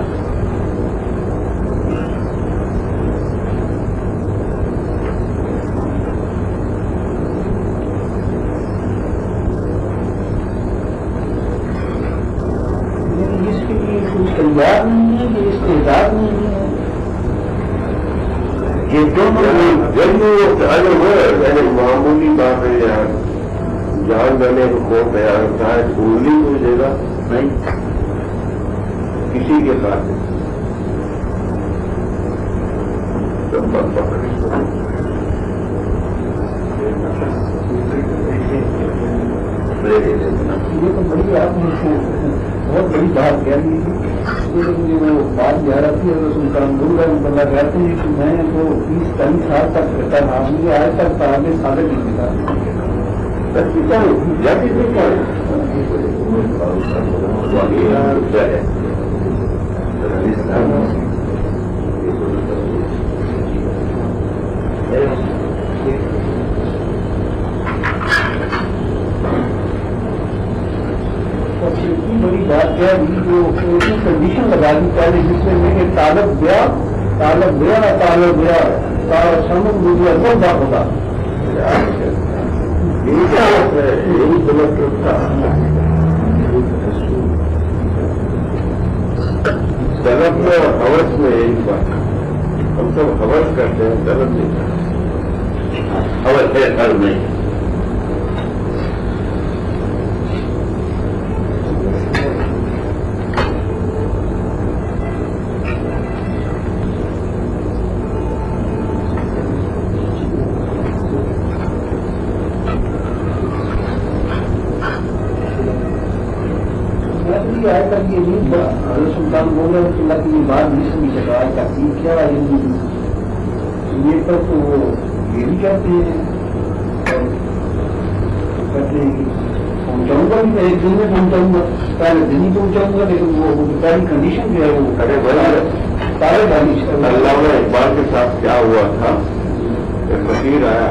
اس کے لیے کچھ تیار نہیں ہے کہ اس کے اعداد نہیں ہے. یہ دونوں معمولی بات ہے یار جان دینے کو کون تیار ہوتا ہے انگلی کوئی دے گا نہیں کسی کے ساتھ سب بات پکڑی یہ تو بڑی آپ نے بہت بڑی بات کہہ رہی تھی. مجھے وہ بات جا رہا تھی اور سلطان بندہ کہتے ہیں کہ میں تو 20-23 سال تک کرتا تھا مجھے آج تک تعلیم ثابت نہیں ملا. اتنی بڑی بات کیا جو کنڈیشن لگا دی پہلے جس میں میں نے طالب گیا سمجھ مجھے بہت بات ہوگا. طلب میں اور حوث میں یہی بات ہم سب حوث کرتے ہیں طلب نہیں کرتے. حوث ہے قلب نہیں. آج تک یہ نہیں سلطان بول رہے کہ یہ بات نہیں سمجھ سکا تحقیق کیا یہ پر تو وہ یہ بھی کہتے ہیں پہنچاؤں گا بھی میں ایک دن میں پہنچاؤں گا پہلے دن ہی پہنچاؤں گا لیکن وہ پہلی کنڈیشن جو ہے وہ سارے بارش اللہ نے اقبال کے ساتھ کیا ہوا تھا ایک فقیر آیا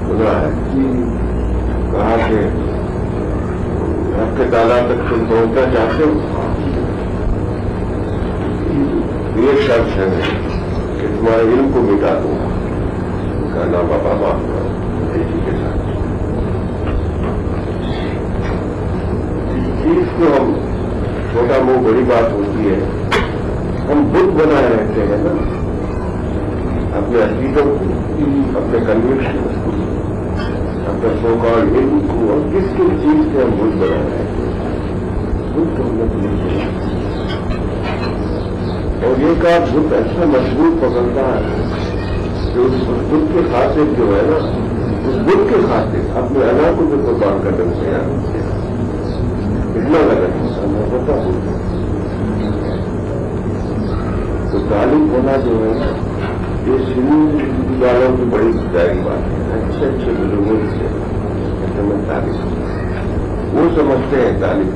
سنا ہے کہا کہ अल्लाह तक तुम पहुंचना चाहते हो? ये शर्त है कि तुम्हारे इल्म को मिटा दूंगा। कहना बाबा माफ करो बेटी के साथ चीज को हम छोटा मुंह बड़ी बात होती है, हम बुद्ध बनाए रहते हैं ना अपने अकीदत को, अपने कन्विक्शन को, अपने सोकाल इल्म को, और किस किस चीज से हम बुद्ध बनाए रहते हैं। बुद्ध हमने नहीं, और ये का बुद्ध ऐसा मजबूत पकड़ता है कि उस बुद्ध के खातिर जो है ना, उस बुद्ध के खातिर अपने अना को भी कुर्बान करने को तैयार होते हैं। इतना लगा मैं पता बुद्ध तो तालीम होना जो है ना, ये शुरू वालों की बड़ी जारी बात है। अच्छे अच्छे बुजुर्गों से मैं तालीम वो समझते हैं तालीम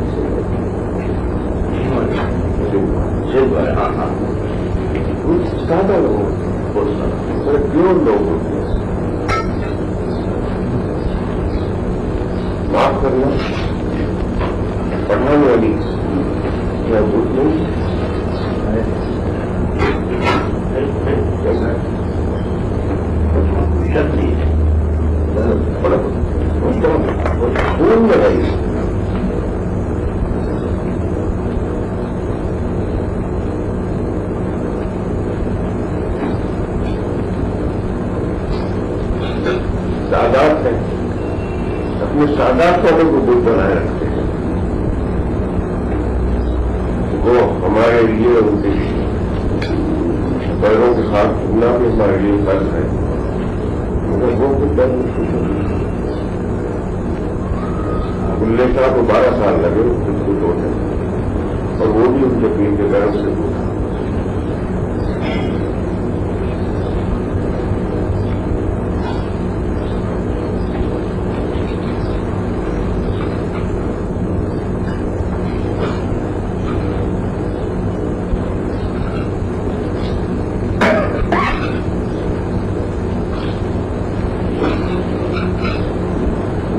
ज्यादा लोग बड़े प्योर लोग होते हैं। माफ करना पढ़ाने वाली या बुद्ध नहीं खून में रही सादात है, अपने सादात वालों को बुद्ध बनाए रखते हैं। वो हमारे लिए उनके पैरों के साथ घूमना भी हमारे लिए फर्ज है, मगर वो कुछ डर बुल्ले साहब को 12 साल लगे उसको तोड़ने, और वो भी उनके पीर के गर्म से टूटा।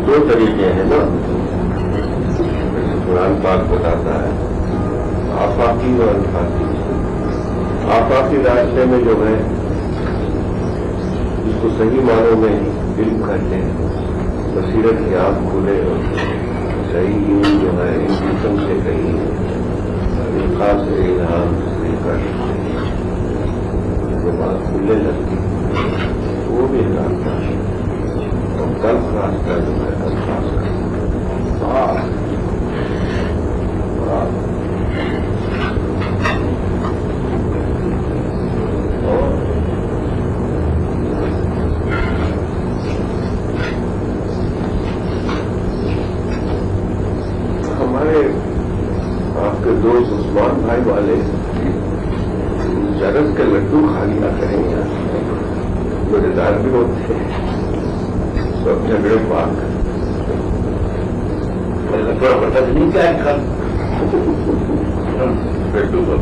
दो तरीके हैं ना, कुरान पाक बताता है आफाकी और अनफाकी। आफाकी रास्ते में जो है जिसको सही मानों में इल्म कहते हैं, बसीरत की आंख खुले और सही जो है इन किस्म से कहीं खास इल्हाम लेकर जो बात खुलने लगती वो भी रास्ता है, और गलत रास्ता जो है गलत रास्ता आपके दोस्त उस्मान भाई वाले चरस के लड्डू खा लिया करेंगे, मजेदार भी होते हैं, सब झगड़े पाक थोड़ा पता नहीं क्या खा लड्डू को।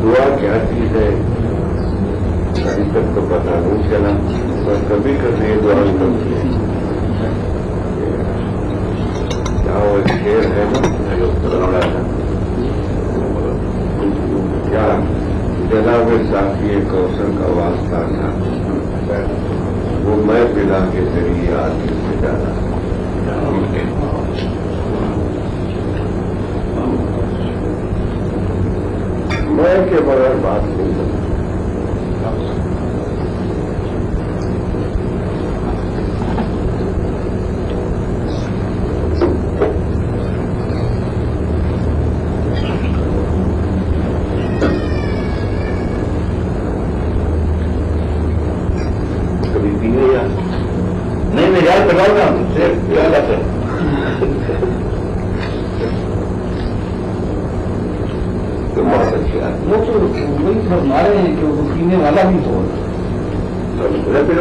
दुआ क्या चीज है अभी तक तो पता नहीं चला, पर कभी कभी दुआ करती है। क्या वो शेर है ना क्या जनाब साथी कौशल का वास्ता था, वो मैं पिला के जरिए आदमी से जाना मैं के बगैर बात नहीं करता। पीने या नहीं मैं याद करवाऊंगा तुमसे क्या बात है तो बहुत अच्छी बात वो तो वही फरमा रहे हैं कि वो पीने वाला भी तो है फिर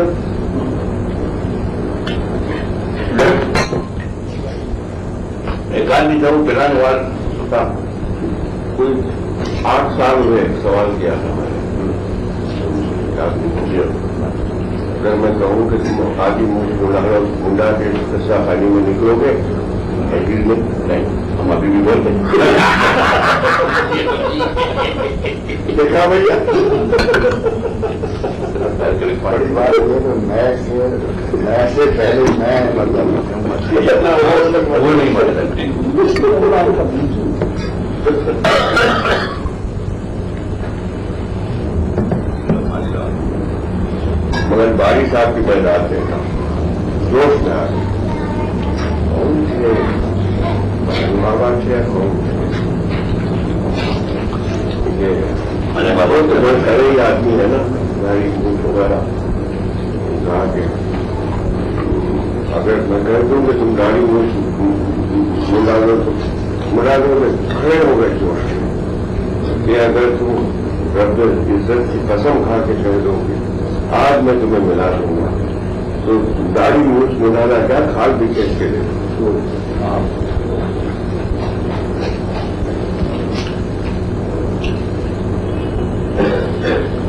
एक आदमी था वो पिलाने वाला था कोई 8 साल हुए सवाल किया था मैंने अगर मैं कहूँ कि तुम आदि मुंडा के कस्सा खानी में निकलोगे नहीं हम अभी भी बोलते देखा भैया बड़ी बात है तो मैं से पहले मैं मतलब वो नहीं बदलते मगर बारी साहब की बरदात देखा जोश में आ गई कौन थे माँ बाप से अरे बाबू तो बहुत सारे ही आदमी है ना गाड़ी बूट वगैरह कहा के अगर मैं कह दूँ कि तुम गाड़ी मुड़ा दो तो मुड़ा दो में खड़े हो गए जोश कि अगर तुम रब इज्जत की कसम खा के कह दोगे आज मैं तुम्हें मिला दूंगा तो दाढ़ी मूछ मुलाना क्या खाल भी कैसे के लिए तो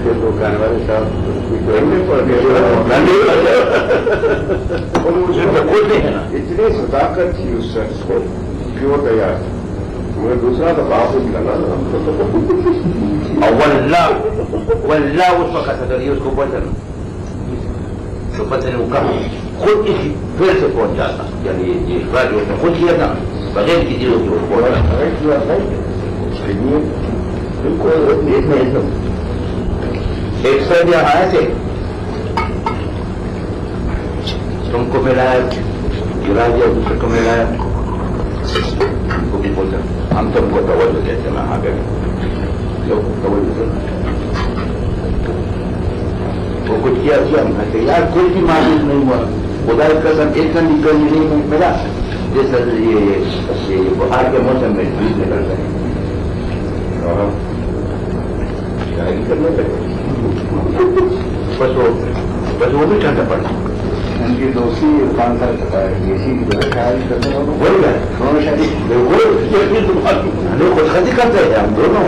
फिर तो कानवारी साहब इतनी सदाकत थी उस शख्स को कि वो तैयार मुझे दूसरा तो बाप ही लगा और वल्ला उस वक्त अगर ये उसको बदल तो बदल वो कहा खुद इसी फिर से पहुंच जाता यानी ये इकरार जो उसने खुद किया था बगैर किसी लोग को पहुंचा बिल्कुल देखने एक सर यहाँ आए थे तुमको मिलाया गिरा दिया दूसरे को मिलाया उसको भी बोलते हम तुमको तवज्जो देते मैं आ गए वो कुछ किया हम कहते यार कोई भी मालूम नहीं हुआ खुदा कसम एक का निकल नहीं मिला जैसे ये बुखार के मौसम में बीज निकल रहे शायरी करने लगे बस वो भी ठंडा पड़ा उनकी दोस्ती इरफान सर पता है इसी की वजह शायरी करने वालों बोल गए दोनों शायरी बिल्कुल खुदखती करते हैं हम दोनों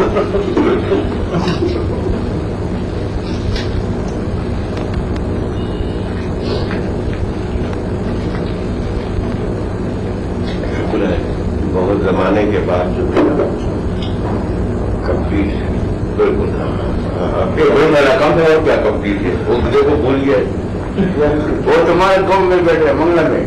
बहुत जमाने के बाद जो है ना कंप्लीट बिल्कुल वही मेरा काम है और क्या कंप्लीट है वो मुझे को भूल गया वो तुम्हारे गांव में बैठे मंगला में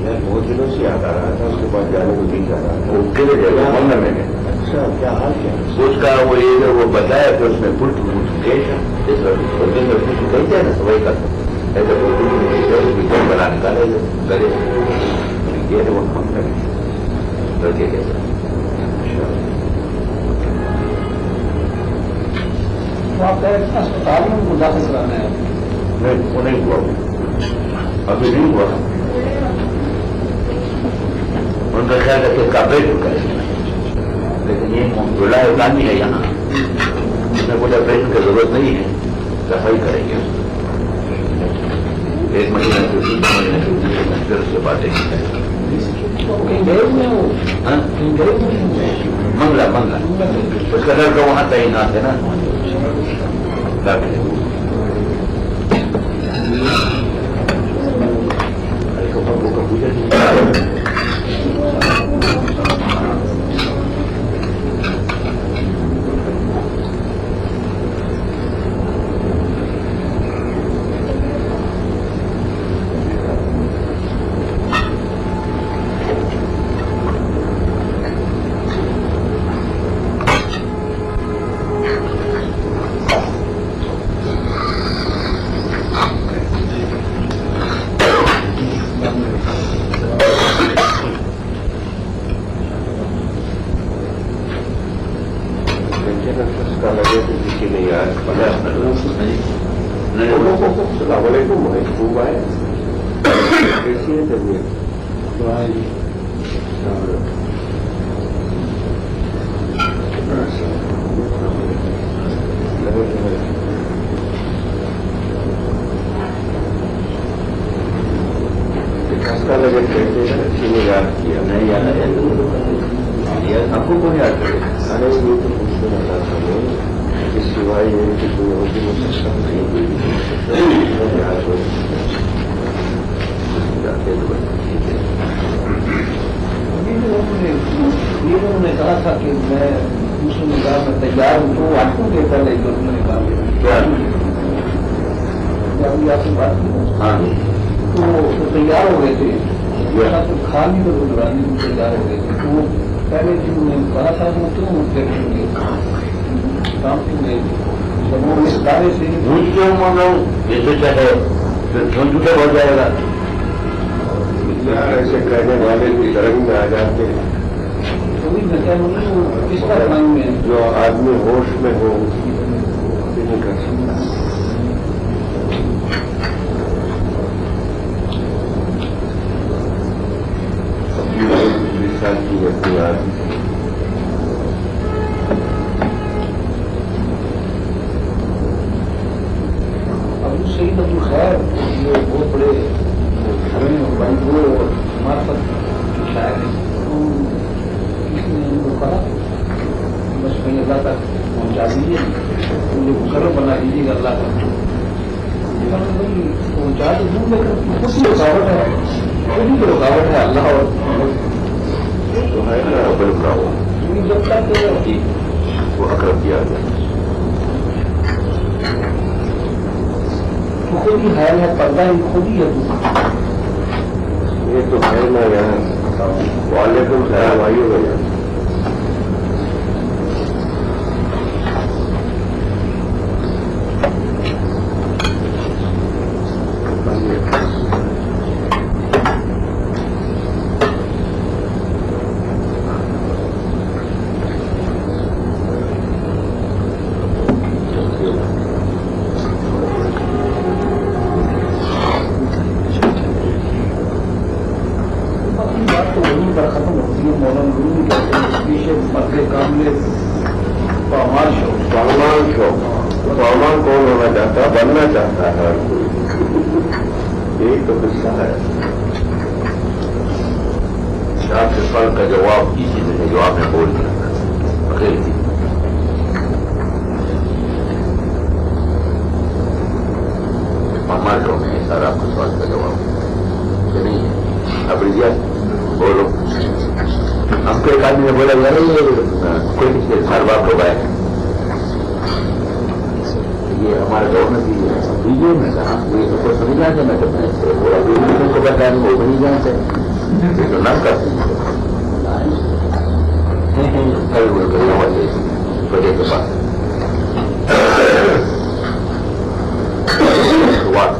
मैं बहुत दिनों से याद आ रहा था उसके बाद जाने को नहीं जा रहा था वो किले जाएगा मंगला में अच्छा क्या हाल क्या उसका वो ये जो वो बताया कि उसमें फुट केस है जैसे कुछ कहते हैं ना वही करते ऐसा कोई बना निकाले करे ये है वो काम करे लड़के के तो आप कह रहे अस्पताल में मुद्दा कराना है नहीं वो नहीं हुआ अभी नहीं हुआ उनका ख्याल है कि काबेज करें लेकिन ये बुलाए उलानी है यहाँ उसने बोला ऑपरेशन की जरूरत नहीं है सफाई करेंगे एक महीना से 2 महीने से फिर उससे बातें कहीं गए हुए वो हाँ कहीं गए हुए मंगला उसका लड़का वहां तैनात है ना अस्सलाम वालेकुम महबूब आए कैसी है तबीयत? खस्ता लगे कहते हैं अच्छी ने याद किया नहीं याद है आपको कौन याद करे? अरे ये तो पूछने वाला था मैं कि सिवाय ये कि कोई और भी मुझसे कम नहीं कोई याद हो जाते तो ये उन्होंने कहा था कि मैं दूसरे निकाह में तैयार हूँ तो आपको के पहले जो उन्होंने कहा अभी आपसे बात की हाँ तो तैयार हो गए थे तो खा नहीं तो गुजरानी में तैयार हो गए थे तो पहले जो उन्होंने कहा था वो क्यों देखेंगे काम क्यों गए तो वो इस दावे से भूल क्यों मांगाऊं जैसे चाहे फिर झुंझुटे हो जाएगा। ऐसे कहने वाले भी तरंग में आ जाते हैं तो भी मैं कह रहा हूँ वो किस तरह रंग में जो आदमी होश में हो नहीं कर सकता। विशाल की अपनी आदमी अबू सईद अब्दुल खैर ये बहुत बड़े भाई वो हमारे साथ शायद किसी ने उनको कहा बस कहीं अल्लाह तक पहुँचा दीजिए मुझे मुकर्रम बना दीजिएगा अल्लाह तक भाई पहुँचा तो दूर लेकर खुद ही रुकावट है खुद ही रुकावट है अल्लाह और तो है ना बल ब्रावो जब तक वो अकरम किया गया खुद ही है पर्दा ही खुद ही है ये तो है ना यहाँ वालेकुम सलाम आइए भैया सामान कौन होना चाहता है बनना चाहता है हर कोई एक तो किस्सा है आपके सवाल का जवाब इसी में है जो आपने बोल दिया अकेले हमारे लोग हैं सारा आपके सवाल का जवाब नहीं है अब रिया बोलो हमको एक आदमी ने बोला यार कोई किसी हर बात लोग आए ये हमारे गवर्नर की वीडियो में कहा ये तो कोई समझ जाते मैं कहते हैं बोला वीडियो को बता वो भी नहीं जानते ये तो नाम करते कल वो करना वाले वजह के पास शुरुआत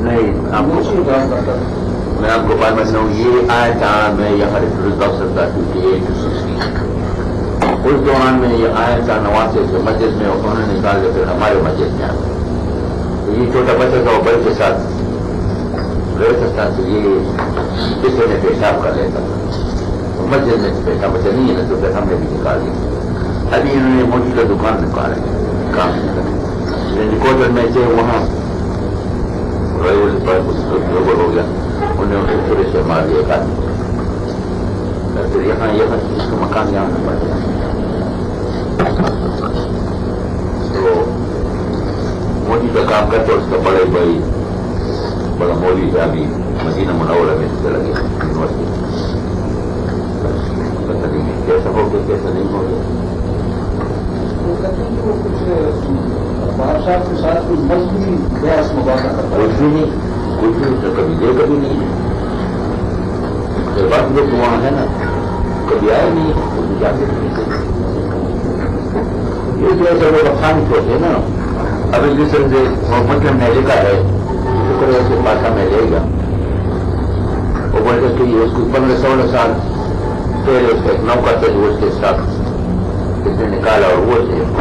नहीं मैं आपको बात बता हूँ ये आया था मैं यहाँ सकता उस दौरान में ये आया था नवासे से मस्जिद में उन्होंने निकाल के फिर हमारे मस्जिद में आया तो ये छोटा बच्चा था बड़े के साथ गए सकता तो ये किसी ने पेशाब कर लेता तो मस्जिद में पेशाब बच्चा नहीं है ना तो फिर हमने भी निकाल दिया अभी इन्होंने मौजूदा दुकान निकाले काम कोटल में से वहाँ गड़बड़ हो गया उन्हें उसे पूरे से मार दिया एक आदमी फिर यहाँ इसका मकान यहाँ पड़ गया तो मोदी का काम करते उसका बड़े भाई बड़ा मौली अभी मदीना मुनव्वरा में चला गया यूनिवर्सिटी पता नहीं कैसा हो गया कैसा नहीं हो गया बादशाह के साथ कोई मजबूरी बहस मुबादा करता कुछ भी तो कभी दे कभी नहीं बात लोग वहाँ है ना कभी आए नहीं जाते थे ये जो ऐसे लोग अफसानित होते हैं ना अब इस जिस तरह से मोहम्मद अमेरिका है इसी तरह से पासा में रहेगा वो बोलते कि ये उसको 15-16 साल पहले उसका एक नौका थे जो उसके साथ इसने निकाला और वो थे